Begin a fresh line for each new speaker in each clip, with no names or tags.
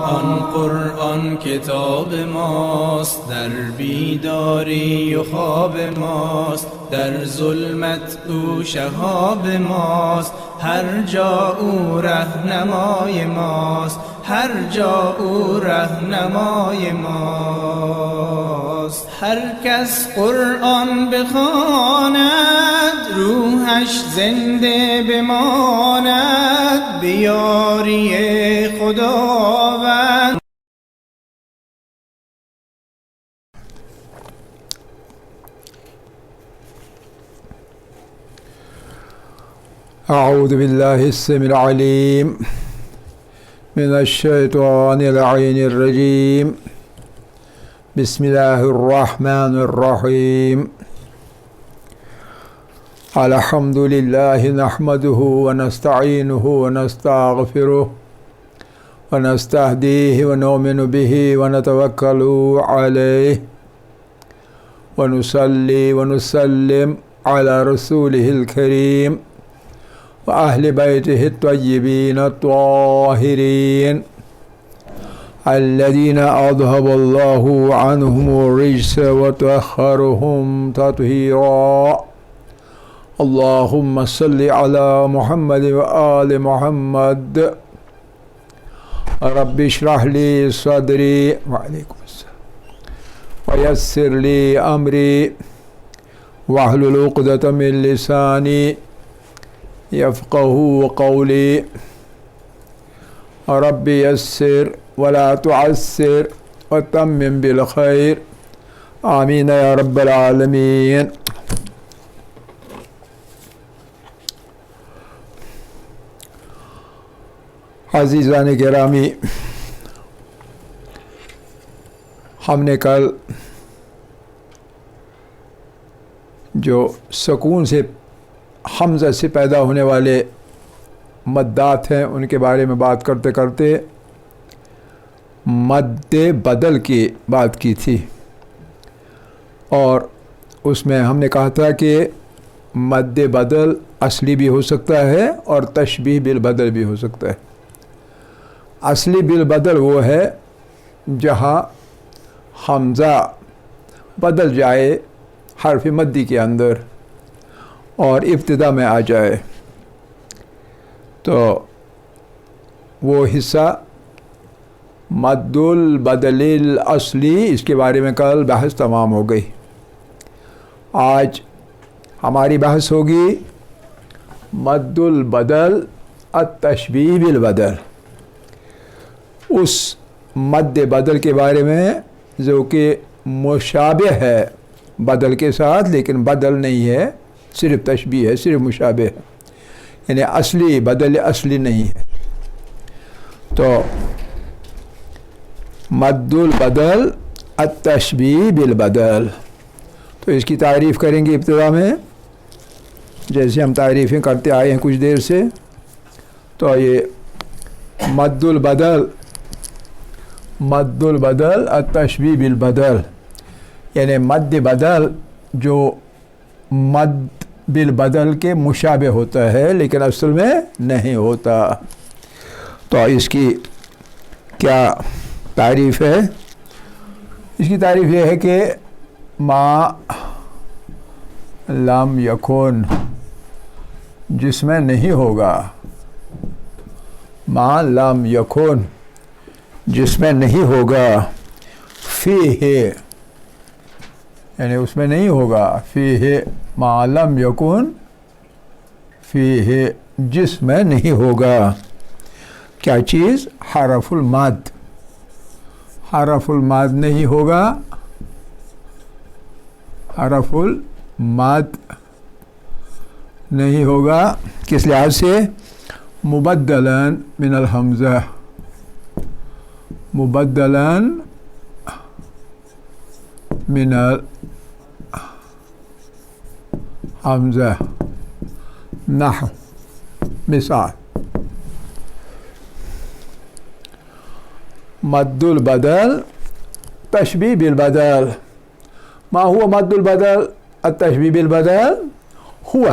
آن قرآن کتاب ماست، در بیداری و خواب ماست، در ظلمت او شهاب ماست، هر جا او رهنمای ماست، هر جا او رهنمای ماست. هر کس قرآن بخواند روحش زنده بماند، بیاری خداوند.
أعوذ بالله السميع العليم من الشيطان اللعين الرجيم. بسم الله الرحمن الرحيم. الحمد لله نحمده ونستعينه ونستغفره ونستهديه ونؤمن به ونتوكل عليه ونصلي ونسلم على رسوله الكريم وأهل بيته الطيبين الطاهرين الذين أذهب الله عنهم الرجس وطهرهم تطهيرا. اللهم صل على محمد وآل محمد. رب اشرح لي صدري وعليكم السلام ويسر لي أمري واحلل عقدة من لساني يفقهوا قولي. رب يسر ولا تعسر وتمم بالخير. آمين يا رب العالمين. عزیزان گرامی، ہم نے کل جو سکون سے حمزہ سے پیدا ہونے والے مدات ہیں ان کے بارے میں بات کرتے کرتے مد بدل کی بات کی تھی، اور اس میں ہم نے کہا تھا کہ مد بدل اصلی بھی ہو سکتا ہے اور تشبیہ بالبدل بھی ہو سکتا ہے۔ اصلی بالبدل وہ ہے جہاں حمزہ بدل جائے حرف مدی کے اندر اور ابتدا میں آ جائے، تو وہ حصہ مد البدل الاصلی، اس کے بارے میں کل بحث تمام ہو گئی۔ آج ہماری بحث ہوگی مد البدل التشبیہ بالبدل، اس مد بدل کے بارے میں جو کہ مشابہ ہے بدل کے ساتھ لیکن بدل نہیں ہے، صرف تشبیہ ہے، صرف مشابہ ہے، یعنی اصلی بدل اصلی نہیں ہے۔ تو مد البدل التشبیہ بالبدل، تو اس کی تعریف کریں گے ابتدا میں، جیسے ہم تعریفیں کرتے آئے ہیں کچھ دیر سے۔ تو یہ مد البدل التشبیہ بالبدل، یعنی مد بدل جو مد بالبدل کے مشابہ ہوتا ہے لیکن اصل میں نہیں ہوتا۔ تو اس کی کیا تعریف ہے؟ اس کی تعریف یہ ہے کہ ما لم یکن، جس میں نہیں ہوگا، ما لم یکن جس میں نہیں ہوگا، فیہ یعنی اس میں نہیں ہوگا، فیہ ما لم یکن فیہ جس میں نہیں ہوگا، کیا چیز؟ حرف المد، حرف المد نہیں ہوگا، حرف المد نہیں ہوگا، کس لحاظ سے؟ مبدلا من الحمزہ، مبدلا من الحمزہ، نحو مثال مد البدل تشبیہ بالبدل. ما هو مد البدل التشبیہ بالبدل؟ هو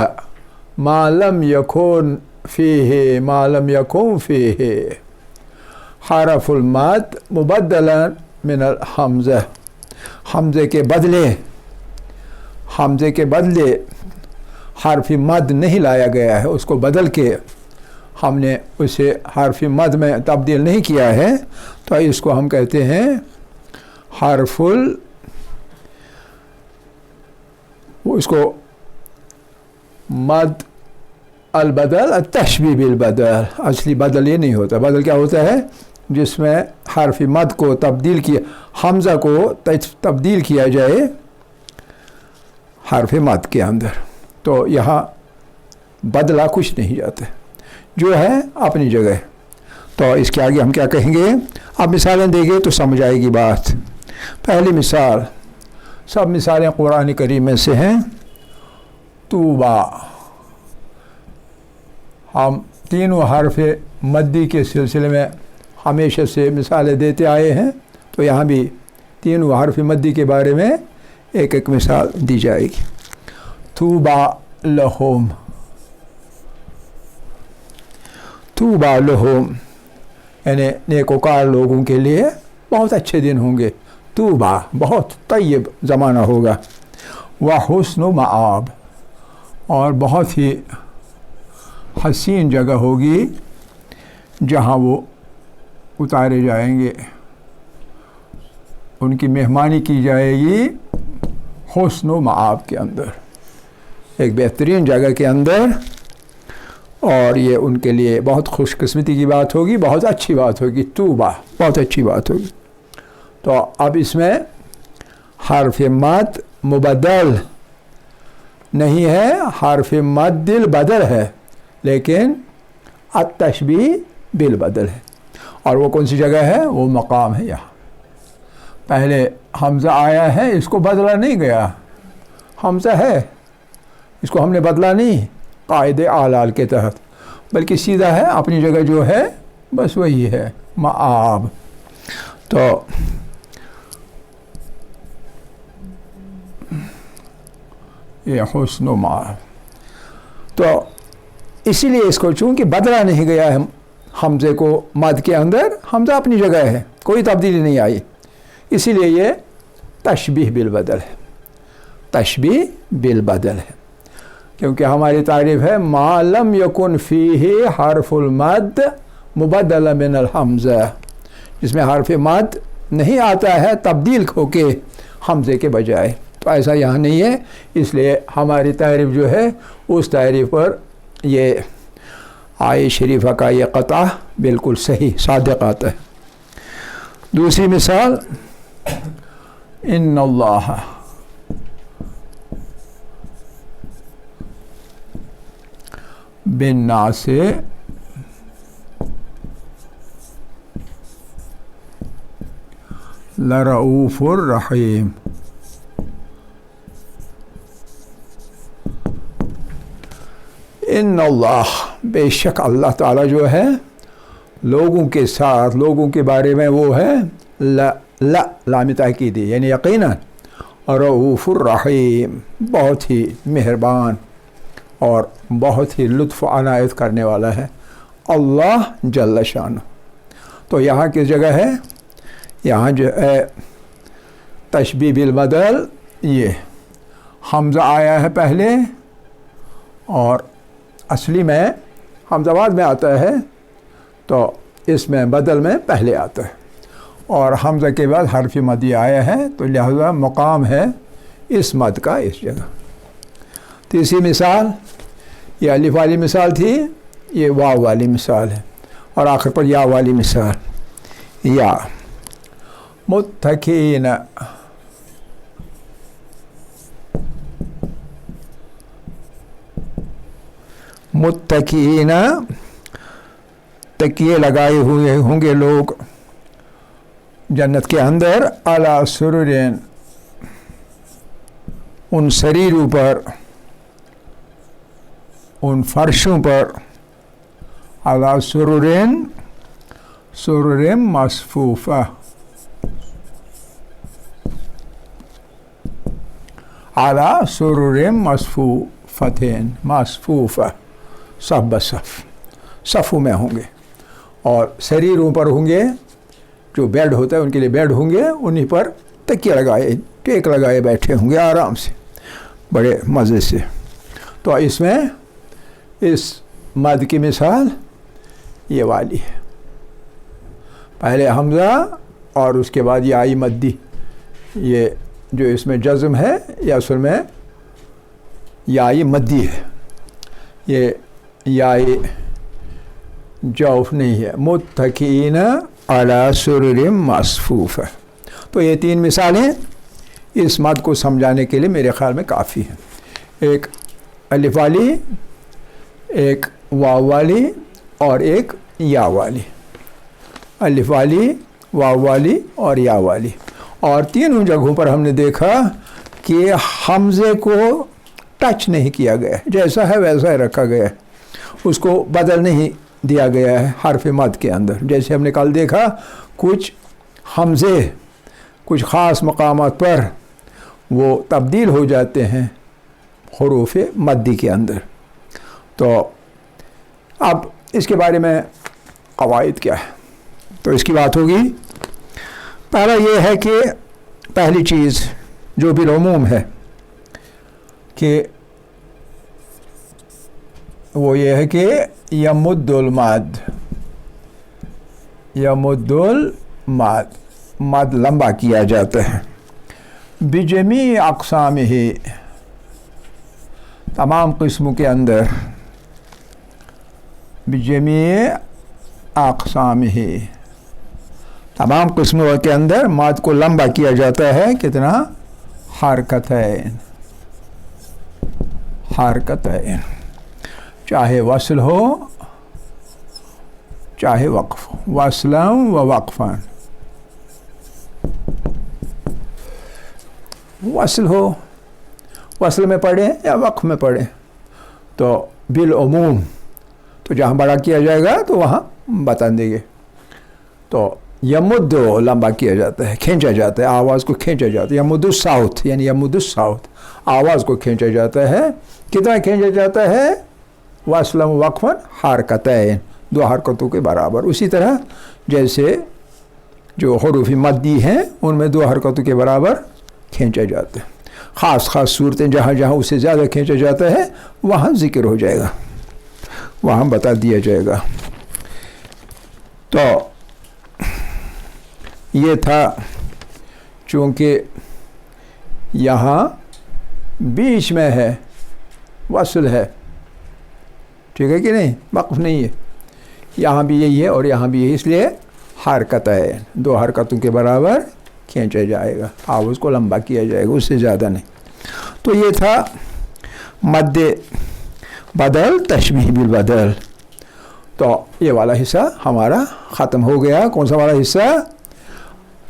ما لم يكن فيه ما لم يكن فيه حرف المد مبدلا من الحمزہ، حمزے کے بدلے حرف مد نہیں لایا گیا ہے، اس کو بدل کے ہم نے اسے حرف مد میں تبدیل نہیں کیا ہے، تو اس کو ہم کہتے ہیں حرف اس کو مد البدل التشبیہ بالبدل۔ اصلی بدل یہ نہیں ہوتا، بدل کیا ہوتا ہے؟ جس میں حرف مد کو تبدیل کیا، حمزہ کو تبدیل کیا جائے حرف مد کے اندر، تو یہاں بدلا کچھ نہیں جاتا، جو ہے اپنی جگہ۔ تو اس کے آگے ہم کیا کہیں گے؟ اب مثالیں دیں گے تو سمجھ آئے گی بات۔ پہلی مثال، سب مثالیں قرآن کریم میں سے ہیں۔ طوبا، ہم تینوں حرف مدی کے سلسلے میں ہمیشہ سے مثالیں دیتے آئے ہیں، تو یہاں بھی تینوں حرف مدی کے بارے میں ایک ایک مثال دی جائے گی۔ طوبا لہم، طوبا لہم یعنی نیکوکار لوگوں کے لیے بہت اچھے دن ہوں گے۔ طوبا بہت طیب زمانہ ہوگا۔ وحسن مآب، اور بہت ہی حسین جگہ ہوگی جہاں وہ اتارے جائیں گے، ان کی مہمانی کی جائے گی حسن و مآب کے اندر، ایک بہترین جگہ کے اندر، اور یہ ان کے لیے بہت خوش قسمتی کی بات ہوگی، بہت اچھی بات ہوگی۔ طوبا بہت اچھی بات ہوگی۔ تو اب اس میں حرف مد مبدل نہیں ہے، حرف مد البدل ہے، لیکن التشبیہ بالبدل ہے۔ اور وہ کون سی جگہ ہے؟ وہ مقام ہے یہاں۔ پہلے حمزہ آیا ہے، اس کو بدلا نہیں گیا، حمزہ ہے، اس کو ہم نے بدلا نہیں قاعدے اعلال کے تحت، بلکہ سیدھا ہے، اپنی جگہ جو ہے بس وہی ہے، مآب۔ تو یہ حسن و مآب، تو اسی لیے اس کو چونکہ بدلا نہیں گیا ہے حمزے کو مد کے اندر، حمزہ اپنی جگہ ہے، کوئی تبدیلی نہیں آئی، اسی لیے یہ تشبیہ بالبدل ہے، تشبیہ بالبدل ہے، کیونکہ ہماری تعریف ہے ما لم یکن فیہ حرف المد مبدل من الحمزہ، جس میں حرف مد نہیں آتا ہے تبدیل ہو کے حمزے کے بجائے، تو ایسا یہاں نہیں ہے، اس لیے ہماری تعریف جو ہے اس تعریف پر یہ آیہ شریفہ کا یہ قطعہ بالکل صحیح صادق آتا ہے۔ دوسری مثال، ان اللہ بالناس لرؤوف الرحیم، ان اللہ بے شک اللہ تعالیٰ جو ہے لوگوں کے ساتھ، لوگوں کے بارے میں وہ ہے لام تاکیدی، یعنی یقیناً رؤوف الرحیم، بہت ہی مہربان اور بہت ہی لطف عنایت کرنے والا ہے اللہ جل شانہ۔ تو یہاں کس جگہ ہے؟ یہاں جو ہے تشبیہ بالبدل، یہ حمزہ آیا ہے پہلے، اور اصلی میں حمزہ بعد میں آتا ہے، تو اس میں بدل میں پہلے آتا ہے، اور حمزہ کے بعد حرف مدی آیا ہے، تو لہذا مقام ہے اس مد کا اس جگہ۔ تیسری مثال، یہ الف والی مثال تھی، یہ واو والی مثال ہے، اور آخر پر یا والی مثال۔ یا متکئین، متکئین تکیے لگائے ہوئے ہوں گے لوگ جنت کے اندر، علی سررین، ان سریروں پر، ان فرشوں پر، علی سررین، سررین مصفوفہ، علی سررین مصفوفتین، مصفوفہ، صف بصف، صفوں میں ہوں گے، اور سریروں پر ہوں گے، جو بیڈ ہوتا ہے ان کے لیے بیڈ ہوں گے، انہیں پر تکیہ لگائے ٹیک لگائے بیٹھے ہوں گے آرام سے، بڑے مزے سے۔ تو اس میں اس مد کی مثال یہ والی ہے، پہلے حمزہ اور اس کے بعد یائی مدی، یہ جو اس میں جزم ہے یہ اصل میں یائی مدی ہے، یہ یائی جوف نہیں ہے۔ متکئین علی سرر مصفوفہ، تو یہ تین مثالیں اس مد کو سمجھانے کے لیے میرے خیال میں کافی ہیں، ایک الف والی، ایک واو والی اور ایک یا والی، الف والی، واو والی اور یا والی۔ اور تینوں جگہوں پر ہم نے دیکھا کہ حمزے کو ٹچ نہیں کیا گیا ہے، جیسا ہے ویسا ہی رکھا گیا ہے، اس کو بدل نہیں دیا گیا ہے حرف مد کے اندر۔ جیسے ہم نے کل دیکھا کچھ حمزے کچھ خاص مقامات پر وہ تبدیل ہو جاتے ہیں حروف مدی کے اندر۔ تو اب اس کے بارے میں قواعد کیا ہے، تو اس کی بات ہوگی۔ پہلا یہ ہے کہ پہلی چیز جو بالعموم ہے کہ وہ یہ ہے کہ یمد المد، یمد المد، مد لمبا کیا جاتا ہے، بجمیع اقسامہ، تمام قسموں کے اندر، بجمیع اقسامہ، تمام قسموں کے اندر مد کو لمبا کیا جاتا ہے۔ کتنا؟ حرکتین، حرکتین، چاہے وصل ہو چاہے وقف، وصلا و وقفا، وصل ہو، وصل میں پڑھیں یا وقف میں پڑھیں، تو بالعموم تو جہاں بڑا کیا جائے گا تو وہاں بتا دیں گے۔ تو یمد لمبا کیا جاتا ہے، کھینچا جاتا ہے، آواز کو کھینچا جاتا ہے، یمد الصوت یعنی یمد الصوت، آواز کو کھینچا جاتا ہے۔ کتنا کھینچا جاتا ہے؟ وصلا و وقفا حرکتین، دو حرکتوں کے برابر۔ اسی طرح جیسے جو حروف مدی ہیں ان میں دو حرکتوں کے برابر کھینچا جاتا ہے۔ خاص خاص صورتیں جہاں جہاں اسے زیادہ کھینچا جاتا ہے وہاں ذکر ہو جائے گا، وہاں بتا دیا جائے گا۔ تو یہ تھا، چونکہ یہاں بیچ میں ہے، وصل ہے، ٹھیک ہے کہ نہیں، وقف نہیں ہے، یہاں بھی یہی ہے اور یہاں بھی یہی، اس لیے حرکت ہے، دو حرکتوں کے برابر کھینچا جائے گا، آواز کو لمبا کیا جائے گا، اس سے زیادہ نہیں۔ تو یہ تھا مد بدل، تشبیہ بالبدل۔ تو یہ والا حصہ ہمارا ختم ہو گیا۔ کون سا والا حصہ؟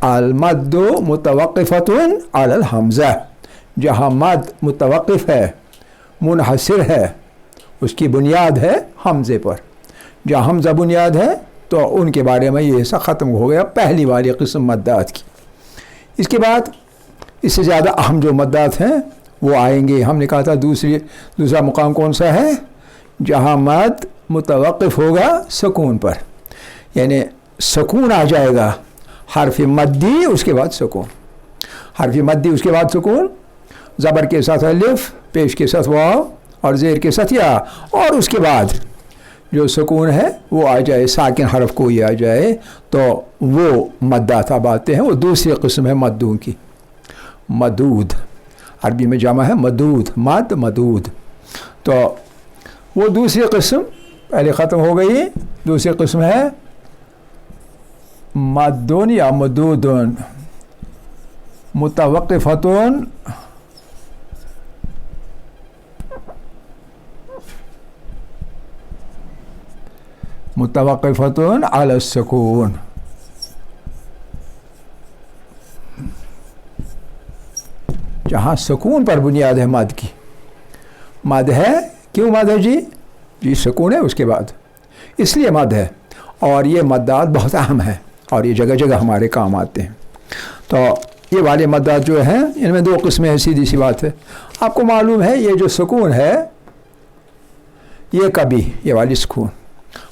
المد متوقفۃ علی الحمزہ، جہاں مد متوقف ہے، منحصر ہے، اس کی بنیاد ہے حمزے پر، جہاں حمزہ بنیاد ہے تو ان کے بارے میں یہ حصہ ختم ہو گیا، پہلی والی قسم مدات کی۔ اس کے بعد اس سے زیادہ اہم جو مدات ہیں وہ آئیں گے۔ ہم نے کہا تھا دوسرا مقام کون سا ہے؟ جہاں مد متوقف ہوگا سکون پر، یعنی سکون آ جائے گا، حرف مدی اس کے بعد سکون، حرف مدی اس کے بعد سکون، زبر کے ساتھ الف، پیش کے ساتھ واو اور زیر کے ساتھ یا، اور اس کے بعد جو سکون ہے وہ آ جائے، ساکن حرف کوئی آ جائے، تو وہ مدات اب آتے ہیں۔ وہ دوسری قسم ہے مدوں کی، مدود، عربی میں جمع ہے مدود، مد مدود۔ تو وہ دوسری قسم پہلے ختم ہو گئی، دوسری قسم ہے مدون یا مدودن، متوقفتون متوقفتون علی السکون، جہاں سکون پر بنیاد ہے مد کی۔ مد ہے، کیوں مد ہے جی سکون ہے اس کے بعد، اس لیے مد ہے، اور یہ مدات بہت اہم ہے اور یہ جگہ جگہ ہمارے کام آتے ہیں۔ تو یہ والے مدات جو ہیں ان میں دو قسمیں ہیں، سیدھی سی بات ہے۔ آپ کو معلوم ہے یہ جو سکون ہے یہ کبھی، یہ والی سکون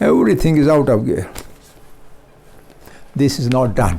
everything is out of gear. This is not done.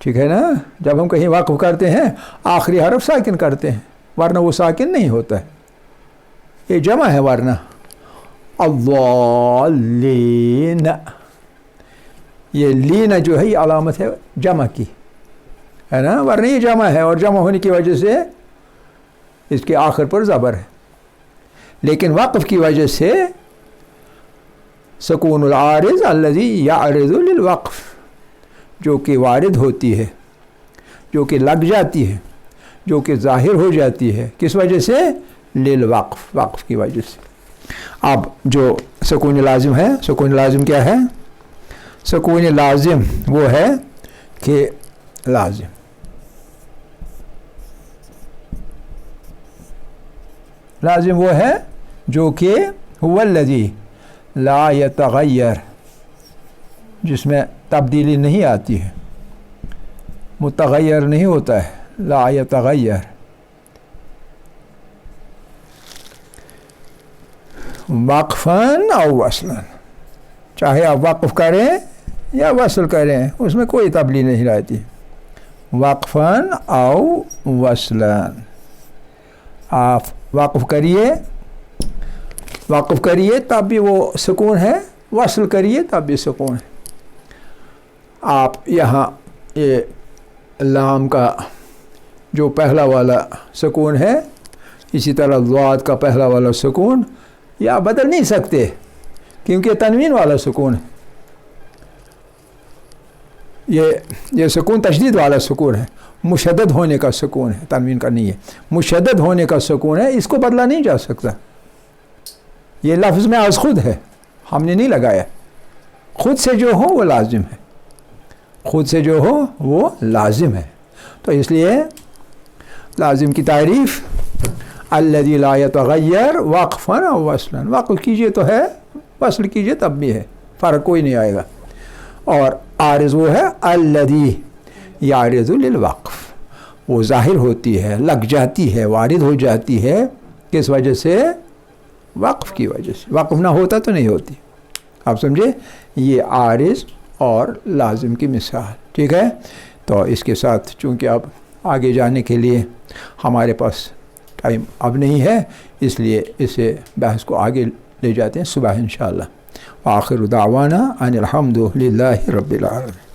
ٹھیک ہے نا. جب ہم کہیں وقف کرتے ہیں آخری حرف ساکن کرتے ہیں ورنہ وہ ساکن نہیں ہوتا ہے. یہ جمع ہے ورنہ الضالین. یہ لین جو ہے یہ علامت ہے جمع کی ہے نا, ورنہ یہ جمع ہے اور جمع ہونے کی وجہ سے اس کے آخر پر زبر ہے. لیکن وقف کی وجہ سے سکون العارض الذی یعرض للوقف, جو کہ وارد ہوتی ہے, جو کہ لگ جاتی ہے, جو کہ ظاہر ہو جاتی ہے. کس وجہ سے؟ للوقف, وقف کی وجہ سے. اب جو سکون لازم ہے, سکون لازم کیا ہے؟ سکون لازم وہ ہے کہ لازم لازم وہ ہے جو کہ هو الذی لا یتغیر, جس میں تبدیلی نہیں آتی ہے, متغیر نہیں ہوتا ہے. لا یتغیر, وقفاً او وصلاً, چاہے آپ وقف کریں یا وصل کریں اس میں کوئی تبدیلی نہیں رہتی. وقفاً او وصلاً, آپ وقف کریے تب بھی وہ سکون ہے, وصل کریے تب بھی سکون ہے. آپ یہاں یہ لام کا جو پہلا والا سکون ہے, اسی طرح ضاد کا پہلا والا سکون یہ آپ بدل نہیں سکتے کیونکہ تنوین والا سکون ہے. یہ سکون تشدید والا سکون ہے, مشدد ہونے کا سکون ہے, تنوین کا نہیں ہے. مشدد ہونے کا سکون ہے, اس کو بدلا نہیں جا سکتا. یہ لفظ میں از خود ہے, ہم نے نہیں لگایا. خود سے جو ہو وہ لازم ہے, خود سے جو ہو وہ لازم ہے. تو اس لیے لازم کی تعریف الذی لا یتغیر وقفاً او وصلاً, وقف کیجئے تو ہے, وصل کیجئے تب بھی ہے, فرق کوئی نہیں آئے گا. اور عارض وہ ہے الذی یعرض للوقف, وہ ظاہر ہوتی ہے, لگ جاتی ہے, وارد ہو جاتی ہے. کس وجہ سے؟ وقف کی وجہ سے. وقف نہ ہوتا تو نہیں ہوتی. آپ سمجھے؟ یہ عارض اور لازم کی مثال. ٹھیک ہے, تو اس کے ساتھ چونکہ اب آگے جانے کے لیے ہمارے پاس ٹائم اب نہیں ہے, اس لیے اسے بحث کو آگے لے جاتے ہیں صبح انشاءاللہ. آخر دعوانا ان الحمد للہ رب العالمین.